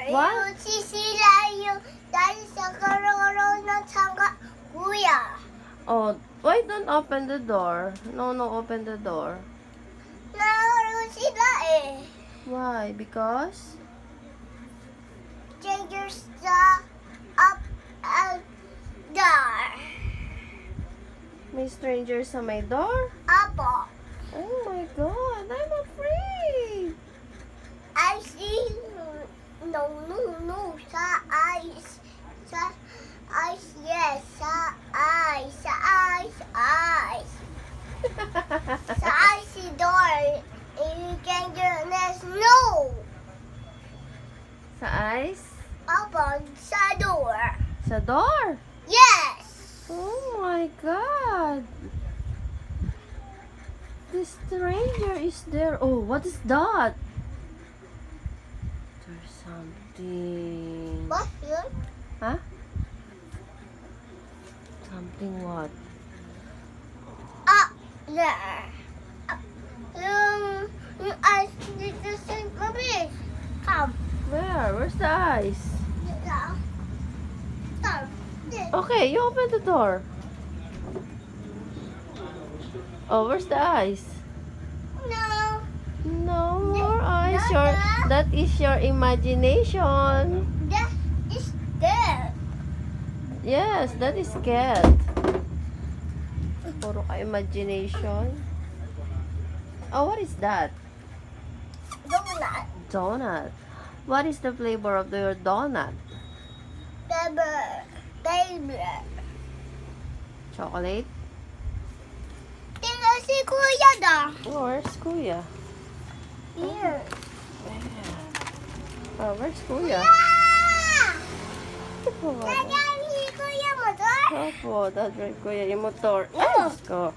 What? Sisirain yung dahil sa karoon ng tangga, kuya. Oh, why don't open the door? No, open the door. Naroon sila eh. Why? Because? Strangers sa up and down. May stranger sa my door? Apo. Oh my God, I'm afraid. I see no sa eyes yes sa eyes sa eyes si door you can do this no Sa eyes? Apo sa door Sa door? yes Oh my God. The stranger is there. Oh, what is that? There's something. what yun Huh? Something what? there yung eyes dito sa mabilis come Where? Where's the eyes? come Okay, you open the door. Oh, where's the eyes? no No more eyes. Dada. That is your imagination. that is there Yes, that is cat. Puro ka imagination. Oh, what is that? donut Donut. What is the flavor of your donut? baby Chocolate? tingnan si kuya daw Oh, where's Kuya? here Oh, where's Kuya? Oh, Dadaan si kuya mo doon Opo, that's right, Kuya. Yung motor. Ay, Diyos ko.